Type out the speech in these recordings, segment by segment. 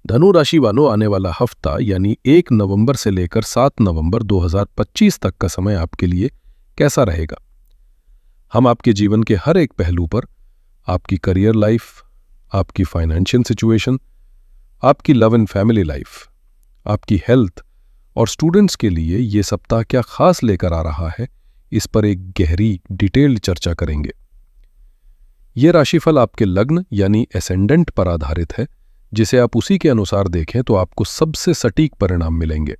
धनु राशि वालों, आने वाला हफ्ता यानी 1 नवंबर से लेकर 7 नवंबर 2025 तक का समय आपके लिए कैसा रहेगा। हम आपके जीवन के हर एक पहलू पर, आपकी करियर लाइफ, आपकी फाइनेंशियल सिचुएशन, आपकी लव एंड फैमिली लाइफ, आपकी हेल्थ और स्टूडेंट्स के लिए ये सप्ताह क्या खास लेकर आ रहा है, इस पर एक गहरी डिटेल्ड चर्चा करेंगे। ये राशिफल आपके लग्न यानी एसेंडेंट पर आधारित है, जिसे आप उसी के अनुसार देखें तो आपको सबसे सटीक परिणाम मिलेंगे।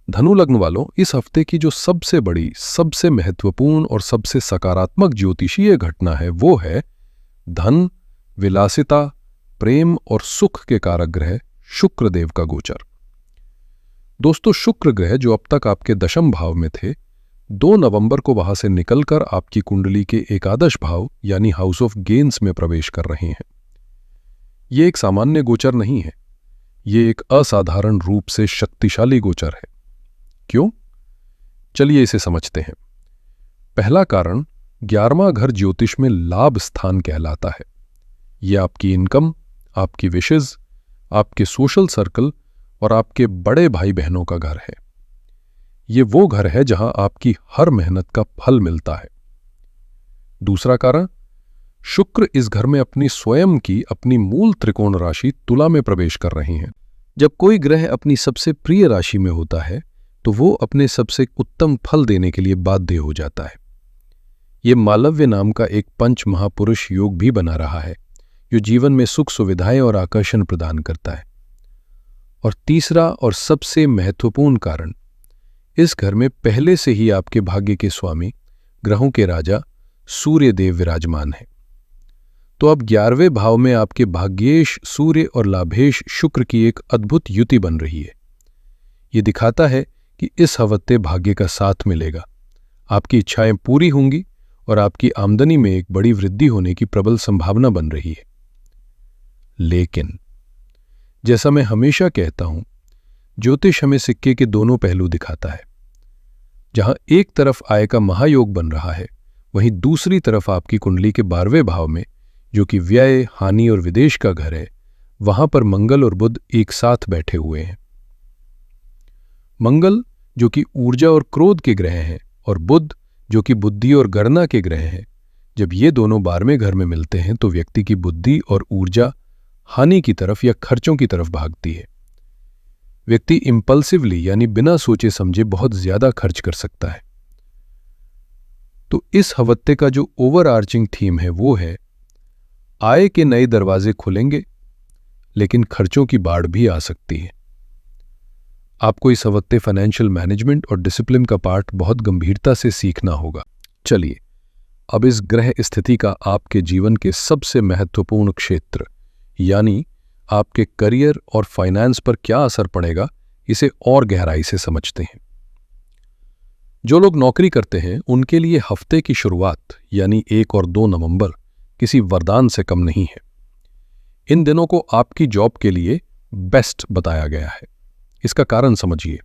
धनु लग्न वालों, इस हफ्ते की जो सबसे बड़ी, सबसे महत्वपूर्ण और सबसे सकारात्मक ज्योतिषीय घटना है वो है धन, विलासिता, प्रेम और सुख के कारक ग्रह शुक्र देव का गोचर। दोस्तों, शुक्र ग्रह जो अब तक आपके दशम भाव में थे, 2 नवंबर को वहां से निकलकर आपकी कुंडली के एकादश भाव यानी हाउस ऑफ गेन्स में प्रवेश कर रहे हैं। ये एक सामान्य गोचर नहीं है, ये एक असाधारण रूप से शक्तिशाली गोचर है। क्यों? चलिए इसे समझते हैं। पहला कारण, 11वां घर ज्योतिष में लाभ स्थान कहलाता है। यह आपकी इनकम, आपकी विशेष, आपके सोशल सर्कल और आपके बड़े भाई बहनों का घर है। ये वो घर है जहां आपकी हर मेहनत का फल मिलता है। दूसरा कारण, शुक्र इस घर में अपनी स्वयं की अपनी मूल त्रिकोण राशि तुला में प्रवेश कर रहे हैं। जब कोई ग्रह अपनी सबसे प्रिय राशि में होता है तो वो अपने सबसे उत्तम फल देने के लिए बाध्य हो जाता है। ये मालव्य नाम का एक पंच महापुरुष योग भी बना रहा है, जो जीवन में सुख सुविधाएं और आकर्षण प्रदान करता है। और तीसरा और सबसे महत्वपूर्ण कारण, इस घर में पहले से ही आपके भाग्य के स्वामी, ग्रहों के राजा सूर्य देव विराजमान है। तो अब 11वें भाव में आपके भाग्येश सूर्य और लाभेश शुक्र की एक अद्भुत युति बन रही है। ये दिखाता है कि इस हफ्ते भाग्य का साथ मिलेगा, आपकी इच्छाएं पूरी होंगी और आपकी आमदनी में एक बड़ी वृद्धि होने की प्रबल संभावना बन रही है। लेकिन जैसा मैं हमेशा कहता हूं, ज्योतिष हमें सिक्के के दोनों पहलू दिखाता है। जहां एक तरफ आय का महायोग बन रहा है, वहीं दूसरी तरफ आपकी कुंडली के 12वें भाव में, जो कि व्यय, हानि और विदेश का घर है, वहां पर मंगल और बुध एक साथ बैठे हुए हैं। मंगल जो कि ऊर्जा और क्रोध के ग्रह हैं, और बुध जो कि बुद्धि और गणना के ग्रह हैं, जब ये दोनों 12वें घर में मिलते हैं तो व्यक्ति की बुद्धि और ऊर्जा हानि की तरफ या खर्चों की तरफ भागती है। व्यक्ति इंपल्सिवली यानी बिना सोचे समझे बहुत ज्यादा खर्च कर सकता है। तो इस हफ्ते का जो ओवर आर्चिंग थीम है वो है, आय के नए दरवाजे खुलेंगे, लेकिन खर्चों की बाढ़ भी आ सकती है। आपको इस हफ्ते फाइनेंशियल मैनेजमेंट और डिसिप्लिन का पाठ बहुत गंभीरता से सीखना होगा। चलिए अब इस ग्रह स्थिति का आपके जीवन के सबसे महत्वपूर्ण क्षेत्र यानी आपके करियर और फाइनेंस पर क्या असर पड़ेगा, इसे और गहराई से समझते हैं। जो लोग नौकरी करते हैं उनके लिए हफ्ते की शुरुआत यानी 1 और 2 नवंबर किसी वरदान से कम नहीं है। इन दिनों को आपकी जॉब के लिए बेस्ट बताया गया है। इसका कारण समझिए।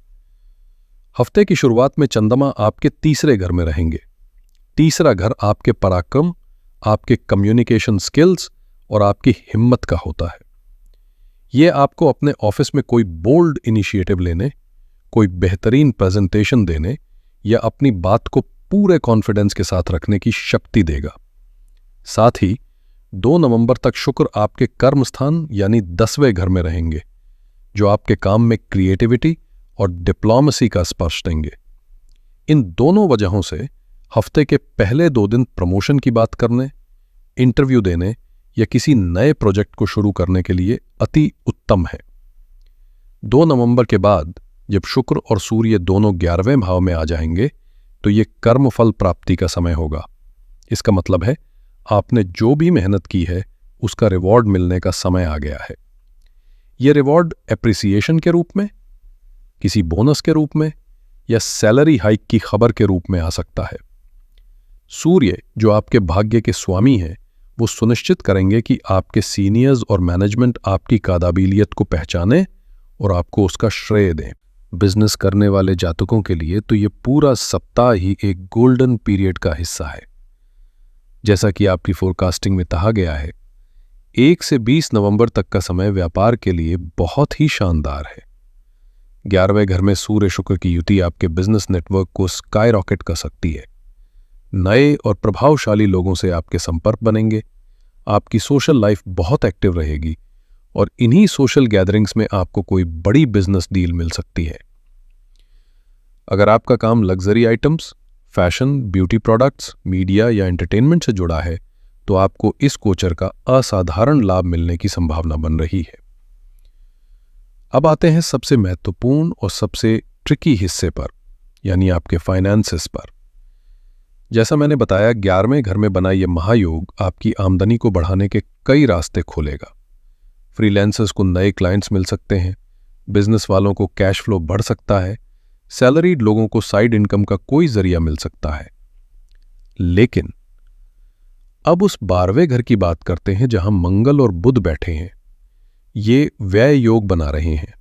हफ्ते की शुरुआत में चंद्रमा आपके तीसरे घर में रहेंगे। तीसरा घर आपके पराक्रम, आपके कम्युनिकेशन स्किल्स और आपकी हिम्मत का होता है। यह आपको अपने ऑफिस में कोई बोल्ड इनिशिएटिव लेने, कोई बेहतरीन प्रेजेंटेशन देने या अपनी बात को पूरे कॉन्फिडेंस के साथ रखने की शक्ति देगा। साथ ही 2 नवंबर तक शुक्र आपके कर्म स्थान यानी 10वें घर में रहेंगे, जो आपके काम में क्रिएटिविटी और डिप्लोमेसी का स्पर्श देंगे। इन दोनों वजहों से हफ्ते के पहले 2 दिन प्रमोशन की बात करने, इंटरव्यू देने या किसी नए प्रोजेक्ट को शुरू करने के लिए अति उत्तम है। 2 नवंबर के बाद जब शुक्र और सूर्य दोनों 11वें भाव में आ जाएंगे तो ये कर्मफल प्राप्ति का समय होगा। इसका मतलब है आपने जो भी मेहनत की है उसका रिवॉर्ड मिलने का समय आ गया है। यह रिवॉर्ड एप्रिसिएशन के रूप में, किसी बोनस के रूप में या सैलरी हाइक की खबर के रूप में आ सकता है। सूर्य जो आपके भाग्य के स्वामी हैं, वो सुनिश्चित करेंगे कि आपके सीनियर्स और मैनेजमेंट आपकी काबिलियत को पहचाने और आपको उसका श्रेय दें। बिजनेस करने वाले जातकों के लिए तो ये पूरा सप्ताह ही एक गोल्डन पीरियड का हिस्सा है। जैसा कि आपकी फोरकास्टिंग में कहा गया है, 1 से 20 नवंबर तक का समय व्यापार के लिए बहुत ही शानदार है। 11वें घर में सूर्य शुक्र की युति आपके बिजनेस नेटवर्क को स्काई रॉकेट कर सकती है। नए और प्रभावशाली लोगों से आपके संपर्क बनेंगे, आपकी सोशल लाइफ बहुत एक्टिव रहेगी और इन्हीं सोशल गैदरिंग्स में आपको कोई बड़ी बिजनेस डील मिल सकती है। अगर आपका काम luxury items, fashion, beauty products, media या एंटरटेनमेंट से जुड़ा है तो आपको इस गोचर का असाधारण लाभ मिलने की संभावना बन रही है। अब आते हैं सबसे महत्वपूर्ण और सबसे ट्रिकी हिस्से पर, यानी आपके फाइनेंसेस पर। जैसा मैंने बताया, 11वें घर में बना यह महायोग आपकी आमदनी को बढ़ाने के कई रास्ते खोलेगा। फ्रीलांसर्स को नए क्लाइंट्स मिल सकते हैं, बिजनेस वालों को कैश फ्लो बढ़ सकता है, सैलरीड लोगों को साइड इनकम का कोई जरिया मिल सकता है। लेकिन अब उस 12वें घर की बात करते हैं जहां मंगल और बुध बैठे हैं। ये व्यय योग बना रहे हैं।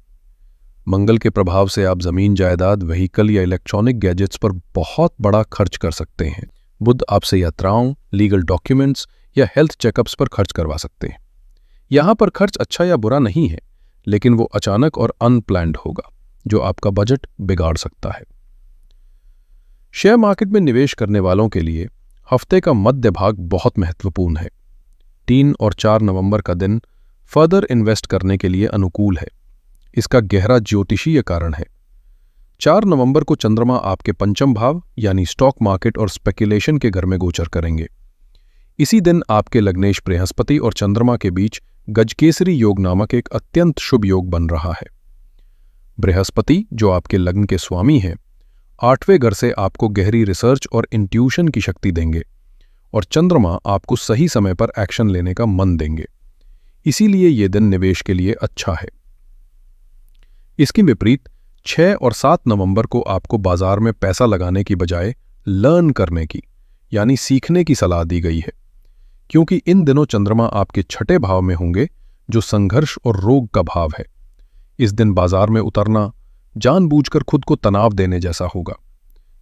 मंगल के प्रभाव से आप जमीन, जायदाद, व्हीकल या इलेक्ट्रॉनिक गैजेट्स पर बहुत बड़ा खर्च कर सकते हैं। बुध आपसे यात्राओं, लीगल डॉक्यूमेंट्स या हेल्थ चेकअप्स पर खर्च करवा सकते हैं। यहां पर खर्च अच्छा या बुरा नहीं है, लेकिन वो अचानक और अनप्लैन्ड होगा जो आपका बजट बिगाड़ सकता है। शेयर मार्केट में निवेश करने वालों के लिए हफ्ते का मध्य भाग बहुत महत्वपूर्ण है। 3 और 4 नवंबर का दिन फर्दर इन्वेस्ट करने के लिए अनुकूल है। इसका गहरा ज्योतिषीय कारण है। 4 नवंबर को चंद्रमा आपके पंचम भाव यानी स्टॉक मार्केट और स्पेकुलेशन के घर में गोचर करेंगे। इसी दिन आपके लग्नेश बृहस्पति और चंद्रमा के बीच गजकेसरी योग नामक एक अत्यंत शुभ योग बन रहा है। बृहस्पति, जो आपके लग्न के स्वामी हैं, 8वें घर से आपको गहरी रिसर्च और इंट्यूशन की शक्ति देंगे और चंद्रमा आपको सही समय पर एक्शन लेने का मन देंगे। इसीलिए यह दिन निवेश के लिए अच्छा है। इसके विपरीत 6 और 7 नवंबर को आपको बाजार में पैसा लगाने की बजाय लर्न करने की यानी सीखने की सलाह दी गई है, क्योंकि इन दिनों चंद्रमा आपके 6ठे भाव में होंगे जो संघर्ष और रोग का भाव है। इस दिन बाजार में उतरना जानबूझकर खुद को तनाव देने जैसा होगा।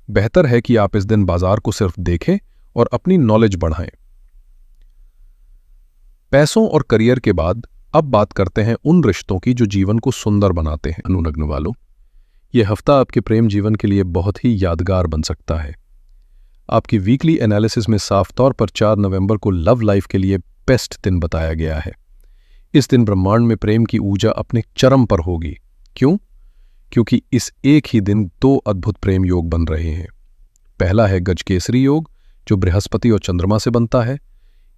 बेहतर है कि आप इस दिन बाजार को सिर्फ देखें और अपनी नॉलेज बढ़ाएं। पैसों और करियर के बाद अब बात करते हैं उन रिश्तों की जो जीवन को सुंदर बनाते हैं। अनुलग्न वालों, यह हफ्ता आपके प्रेम जीवन के लिए बहुत ही यादगार बन सकता है। आपकी वीकली एनालिसिस में साफ तौर पर 4 नवंबर को लव लाइफ के लिए बेस्ट दिन बताया गया है। इस दिन ब्रह्मांड में प्रेम की ऊर्जा अपने चरम पर होगी। क्यों? क्योंकि इस एक ही दिन 2 अद्भुत प्रेम योग बन रहे हैं। पहला है गजकेसरी योग, जो बृहस्पति और चंद्रमा से बनता है।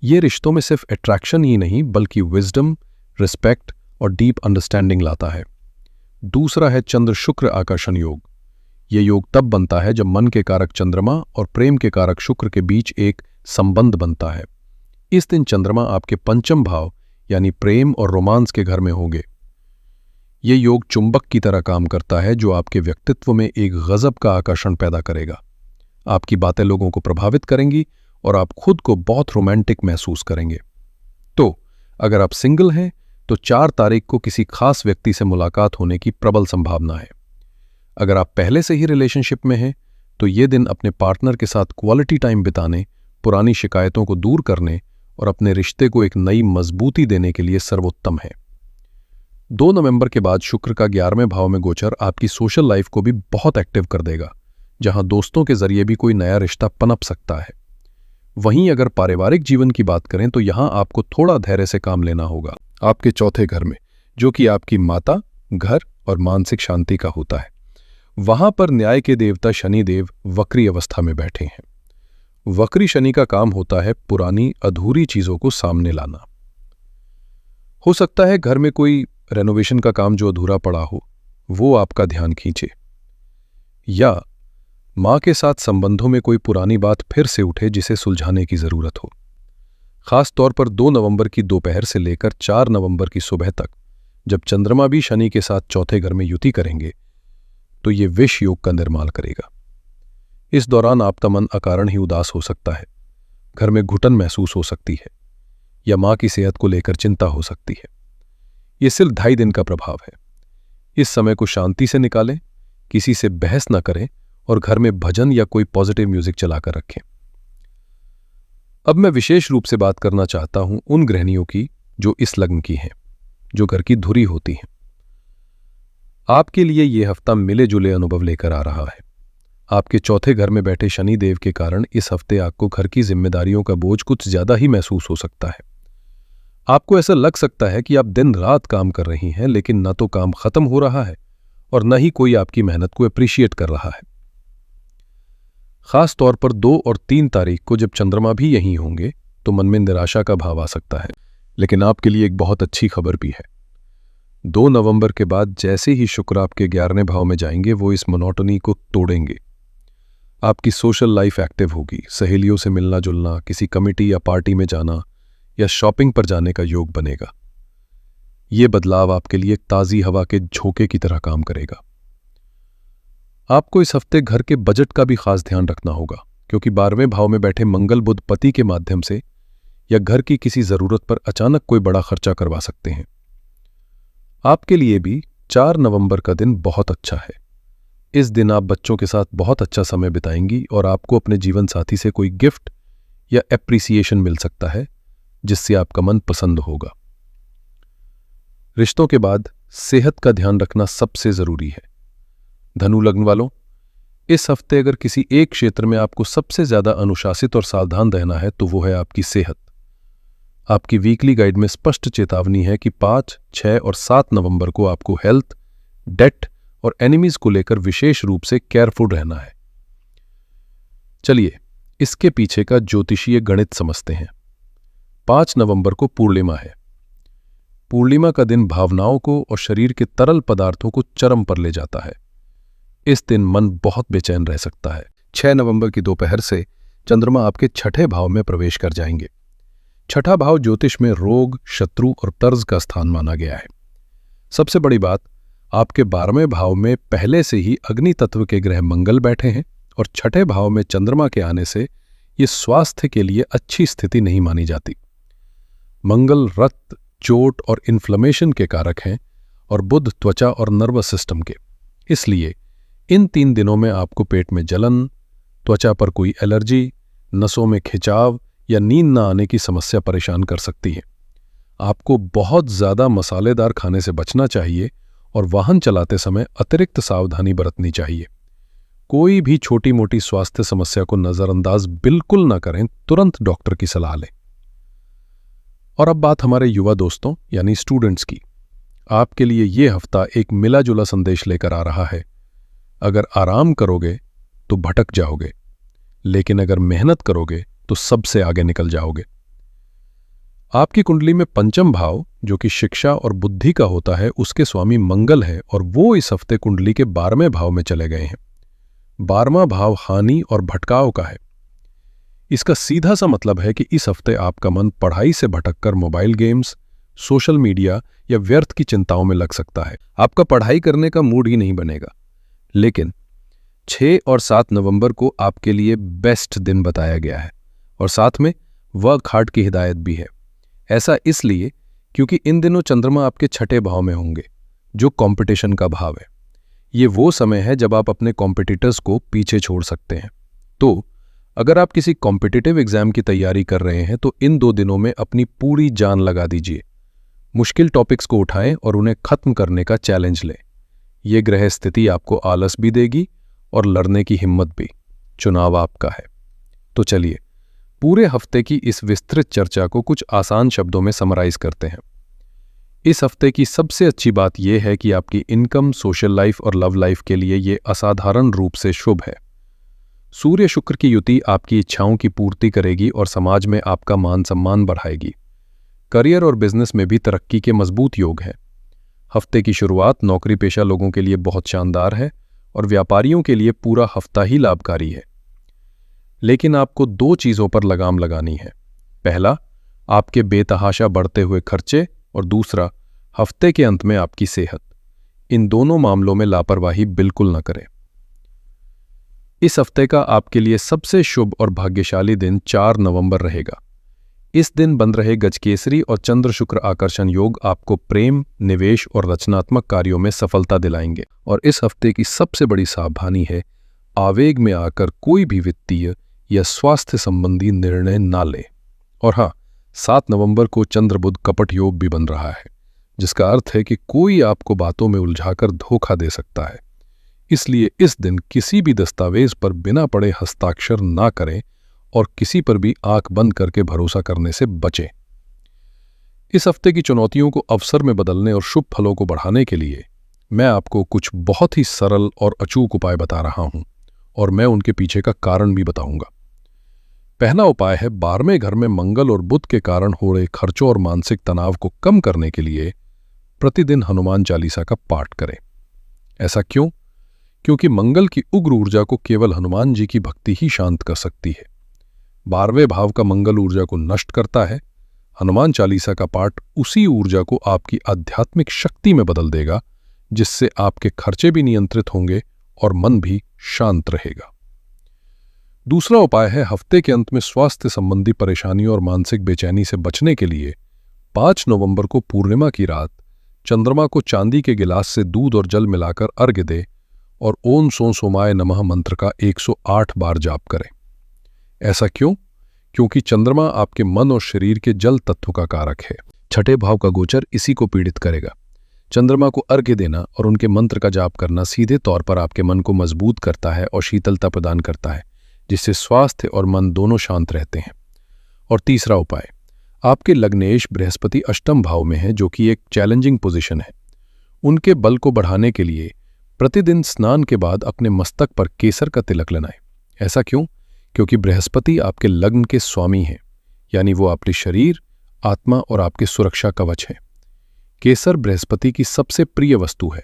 ये रिश्तों में सिर्फ अट्रैक्शन ही नहीं बल्कि विजडम, रिस्पेक्ट और डीप अंडरस्टैंडिंग लाता है। दूसरा है चंद्र शुक्र आकर्षण योग। ये योग तब बनता है जब मन के कारक चंद्रमा और प्रेम के कारक शुक्र के बीच एक संबंध बनता है। इस दिन चंद्रमा आपके पंचम भाव यानी प्रेम और रोमांस के घर में होंगे। ये योग चुंबक की तरह काम करता है जो आपके व्यक्तित्व में एक गजब का आकर्षण पैदा करेगा। आपकी बातें लोगों को प्रभावित करेंगी और आप खुद को बहुत रोमांटिक महसूस करेंगे। तो अगर आप सिंगल हैं तो 4 तारीख को किसी खास व्यक्ति से मुलाकात होने की प्रबल संभावना है। अगर आप पहले से ही रिलेशनशिप में हैं तो ये दिन अपने पार्टनर के साथ क्वालिटी टाइम बिताने, पुरानी शिकायतों को दूर करने और अपने रिश्ते को एक नई मजबूती देने के लिए सर्वोत्तम है। 2 नवंबर के बाद शुक्र का 11वें भाव में गोचर आपकी सोशल लाइफ को भी बहुत एक्टिव कर देगा, जहां दोस्तों के जरिए भी कोई नया रिश्ता पनप सकता है। वहीं अगर पारिवारिक जीवन की बात करें तो यहां आपको थोड़ा धैर्य से काम लेना होगा। आपके 4थे घर में, जो कि आपकी माता, घर और मानसिक शांति का होता है, वहां पर न्याय के देवता शनिदेव वक्री अवस्था में बैठे हैं। वक्री शनि का काम होता है पुरानी अधूरी चीजों को सामने लाना। हो सकता है घर में कोई रेनोवेशन का काम जो अधूरा पड़ा हो वो आपका ध्यान खींचे, या मां के साथ संबंधों में कोई पुरानी बात फिर से उठे जिसे सुलझाने की जरूरत हो। खास तौर पर 2 नवंबर की दोपहर से लेकर 4 नवंबर की सुबह तक, जब चंद्रमा भी शनि के साथ 4थे घर में युति करेंगे, तो ये विष योग का निर्माण करेगा। इस दौरान आपका मन अकारण ही उदास हो सकता है, घर में घुटन महसूस हो सकती है, या मां की सेहत को लेकर चिंता हो सकती है। ये सिर्फ 2.5 दिन का प्रभाव है। इस समय को शांति से निकालें, किसी से बहस न करें और घर में भजन या कोई पॉजिटिव म्यूजिक चलाकर रखें। अब मैं विशेष रूप से बात करना चाहता हूं उन गृहिणियों की जो इस लग्न की हैं, जो घर की धुरी होती हैं। आपके लिए यह हफ्ता मिले जुले अनुभव लेकर आ रहा है। आपके चौथे घर में बैठे शनि देव के कारण इस हफ्ते आपको घर की जिम्मेदारियों का बोझ कुछ ज्यादा ही महसूस हो सकता है। आपको ऐसा लग सकता है कि आप दिन रात काम कर रही हैं, लेकिन न तो काम खत्म हो रहा है और न ही कोई आपकी मेहनत को अप्रिशिएट कर रहा है। खास तौर पर 2 और 3 तारीख को जब चंद्रमा भी यहीं होंगे तो मन में निराशा का भाव आ सकता है। लेकिन आपके लिए एक बहुत अच्छी खबर भी है। 2 नवंबर के बाद जैसे ही शुक्र आपके 11वें भाव में जाएंगे, वो इस मोनोटोनी को तोड़ेंगे। आपकी सोशल लाइफ एक्टिव होगी। सहेलियों से मिलना जुलना, किसी कमिटी या पार्टी में जाना या शॉपिंग पर जाने का योग बनेगा। ये बदलाव आपके लिए एक ताज़ी हवा के झोंके की तरह काम करेगा। आपको इस हफ्ते घर के बजट का भी खास ध्यान रखना होगा, क्योंकि 12वें भाव में बैठे मंगल बुध पति के माध्यम से या घर की किसी जरूरत पर अचानक कोई बड़ा खर्चा करवा सकते हैं। आपके लिए भी 4 नवंबर का दिन बहुत अच्छा है। इस दिन आप बच्चों के साथ बहुत अच्छा समय बिताएंगी और आपको अपने जीवन साथी से कोई गिफ्ट या एप्रिसिएशन मिल सकता है, जिससे आपका मन पसंद होगा। रिश्तों के बाद सेहत का ध्यान रखना सबसे जरूरी है। धनु लग्न वालों, इस हफ्ते अगर किसी एक क्षेत्र में आपको सबसे ज्यादा अनुशासित और सावधान रहना है तो वो है आपकी सेहत। आपकी वीकली गाइड में स्पष्ट चेतावनी है कि 5, 6 और 7 नवंबर को आपको हेल्थ, डेट और एनिमीज को लेकर विशेष रूप से केयरफुल रहना है। चलिए इसके पीछे का ज्योतिषीय गणित समझते हैं। 5 नवंबर को पूर्णिमा है। पूर्णिमा का दिन भावनाओं को और शरीर के तरल पदार्थों को चरम पर ले जाता है। इस दिन मन बहुत बेचैन रह सकता है। 6 नवंबर की दोपहर से चंद्रमा आपके 6ठे भाव में प्रवेश कर जाएंगे। 6ठा भाव ज्योतिष में रोग, शत्रु और तर्ज का स्थान माना गया है। सबसे बड़ी बात, आपके 12वें भाव में पहले से ही अग्नि तत्व के ग्रह मंगल बैठे हैं और 6ठे भाव में चंद्रमा के आने से ये स्वास्थ्य के लिए अच्छी स्थिति नहीं मानी जाती। मंगल रक्त, चोट और इन्फ्लेमेशन के कारक हैं और बुध त्वचा और नर्वस सिस्टम के। इसलिए इन 3 दिनों में आपको पेट में जलन, त्वचा पर कोई एलर्जी, नसों में खिंचाव या नींद न आने की समस्या परेशान कर सकती है। आपको बहुत ज्यादा मसालेदार खाने से बचना चाहिए और वाहन चलाते समय अतिरिक्त सावधानी बरतनी चाहिए। कोई भी छोटी मोटी स्वास्थ्य समस्या को नजरअंदाज बिल्कुल न करें, तुरंत डॉक्टर की सलाह लें। और अब बात हमारे युवा दोस्तों यानी स्टूडेंट्स की। आपके लिए ये हफ्ता एक मिला जुला संदेश लेकर आ रहा है। अगर आराम करोगे तो भटक जाओगे, लेकिन अगर मेहनत करोगे तो सबसे आगे निकल जाओगे। आपकी कुंडली में 5म भाव, जो कि शिक्षा और बुद्धि का होता है, उसके स्वामी मंगल है और वो इस हफ्ते कुंडली के 12वें भाव में चले गए हैं। 12वां भाव हानि और भटकाव का है। इसका सीधा सा मतलब है कि इस हफ्ते आपका मन पढ़ाई से भटककर मोबाइल गेम्स, सोशल मीडिया या व्यर्थ की चिंताओं में लग सकता है। आपका पढ़ाई करने का मूड ही नहीं बनेगा। लेकिन 6 और 7 नवंबर को आपके लिए बेस्ट दिन बताया गया है और साथ में वर्क हार्ड की हिदायत भी है। ऐसा इसलिए क्योंकि इन दिनों चंद्रमा आपके 6ठे भाव में होंगे, जो कंपटीशन का भाव है। ये वो समय है जब आप अपने कॉम्पिटिटर्स को पीछे छोड़ सकते हैं। तो अगर आप किसी कॉम्पिटिटिव एग्जाम की तैयारी कर रहे हैं तो इन 2 दिनों में अपनी पूरी जान लगा दीजिए। मुश्किल टॉपिक्स को उठाएं और उन्हें खत्म करने का चैलेंज लें। ये ग्रह स्थिति आपको आलस भी देगी और लड़ने की हिम्मत भी। चुनाव आपका है। तो चलिए पूरे हफ्ते की इस विस्तृत चर्चा को कुछ आसान शब्दों में समराइज करते हैं। इस हफ्ते की सबसे अच्छी बात यह है कि आपकी इनकम, सोशल लाइफ और लव लाइफ के लिए ये असाधारण रूप से शुभ है। सूर्य शुक्र की युति आपकी इच्छाओं की पूर्ति करेगी और समाज में आपका मान सम्मान बढ़ाएगी। करियर और बिजनेस में भी तरक्की के मजबूत योग हैं। हफ्ते की शुरुआत नौकरी पेशा लोगों के लिए बहुत शानदार है और व्यापारियों के लिए पूरा हफ्ता ही लाभकारी है। लेकिन आपको 2 चीजों पर लगाम लगानी है। पहला, आपके बेतहाशा बढ़ते हुए खर्चे और दूसरा, हफ्ते के अंत में आपकी सेहत। इन दोनों मामलों में लापरवाही बिल्कुल न करें। इस हफ्ते का आपके लिए सबसे शुभ और भाग्यशाली दिन 4 नवंबर रहेगा। इस दिन बन रहे गजकेसरी और चंद्र शुक्र आकर्षण योग आपको प्रेम, निवेश और रचनात्मक कार्यों में सफलता दिलाएंगे। और इस हफ्ते की सबसे बड़ी सावधानी है, आवेग में आकर कोई भी वित्तीय या स्वास्थ्य संबंधी निर्णय ना लें। और हाँ, 7 नवंबर को चंद्र बुध कपट योग भी बन रहा है, जिसका अर्थ है कि कोई आपको बातों में उलझाकर धोखा दे सकता है। इसलिए इस दिन किसी भी दस्तावेज पर बिना पढ़े हस्ताक्षर ना करें और किसी पर भी आंख बंद करके भरोसा करने से बचें। इस हफ्ते की चुनौतियों को अवसर में बदलने और शुभ फलों को बढ़ाने के लिए मैं आपको कुछ बहुत ही सरल और अचूक उपाय बता रहा हूं, और मैं उनके पीछे का कारण भी बताऊंगा। पहला उपाय है 12वें घर में मंगल और बुध के कारण हो रहे खर्चों और मानसिक तनाव को कम करने के लिए प्रतिदिन हनुमान चालीसा का पाठ करें। ऐसा क्यों? क्योंकि मंगल की उग्र ऊर्जा को केवल हनुमान जी की भक्ति ही शांत कर सकती है। 12वें भाव का मंगल ऊर्जा को नष्ट करता है। हनुमान चालीसा का पाठ उसी ऊर्जा को आपकी आध्यात्मिक शक्ति में बदल देगा, जिससे आपके खर्चे भी नियंत्रित होंगे और मन भी शांत रहेगा। दूसरा उपाय है हफ्ते के अंत में स्वास्थ्य संबंधी परेशानियों और मानसिक बेचैनी से बचने के लिए 5 नवंबर को पूर्णिमा की रात चंद्रमा को चांदी के गिलास से दूध और जल मिलाकर अर्घ्य दे और ओम सो सोमाय नमः मंत्र का 108 बार जाप करें। ऐसा क्यों? क्योंकि चंद्रमा आपके मन और शरीर के जल तत्व का कारक है। 6ठे भाव का गोचर इसी को पीड़ित करेगा। चंद्रमा को अर्घ्य देना और उनके मंत्र का जाप करना सीधे तौर पर आपके मन को मजबूत करता है और शीतलता प्रदान करता है, जिससे स्वास्थ्य और मन दोनों शांत रहते हैं। और तीसरा उपाय, आपके लग्नेश बृहस्पति अष्टम भाव में है, जो कि एक चैलेंजिंग पोजीशन है। उनके बल को बढ़ाने के लिए प्रतिदिन स्नान के बाद अपने मस्तक पर केसर का तिलक लगाएं। ऐसा क्यों? क्योंकि बृहस्पति आपके लग्न के स्वामी हैं, यानी वो आपके शरीर, आत्मा और आपके सुरक्षा कवच हैं। केसर बृहस्पति की सबसे प्रिय वस्तु है।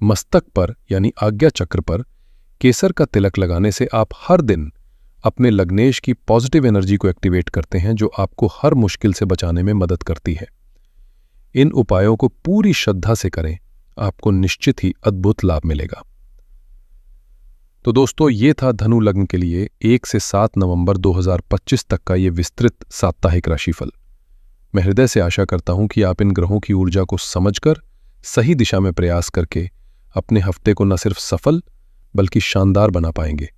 मस्तक पर यानी आज्ञा चक्र पर केसर का तिलक लगाने से आप हर दिन अपने लग्नेश की पॉजिटिव एनर्जी को एक्टिवेट करते हैं, जो आपको हर मुश्किल से बचाने में मदद करती है। इन उपायों को पूरी श्रद्धा से करें, आपको निश्चित ही अद्भुत लाभ मिलेगा। तो दोस्तों, ये था धनु लग्न के लिए 1 से 7 नवंबर 2025 तक का ये विस्तृत साप्ताहिक राशिफल। मैं हृदय से आशा करता हूं कि आप इन ग्रहों की ऊर्जा को समझकर सही दिशा में प्रयास करके अपने हफ्ते को न सिर्फ सफल बल्कि शानदार बना पाएंगे।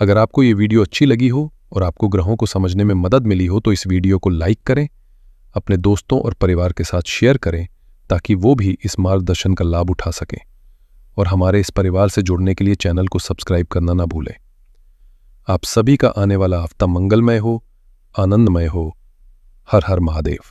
अगर आपको ये वीडियो अच्छी लगी हो और आपको ग्रहों को समझने में मदद मिली हो तो इस वीडियो को लाइक करें, अपने दोस्तों और परिवार के साथ शेयर करें, ताकि वो भी इस मार्गदर्शन का लाभ उठा सकें। और हमारे इस परिवार से जुड़ने के लिए चैनल को सब्सक्राइब करना ना भूलें। आप सभी का आने वाला हफ्ता मंगलमय हो, आनंदमय हो। हर हर महादेव।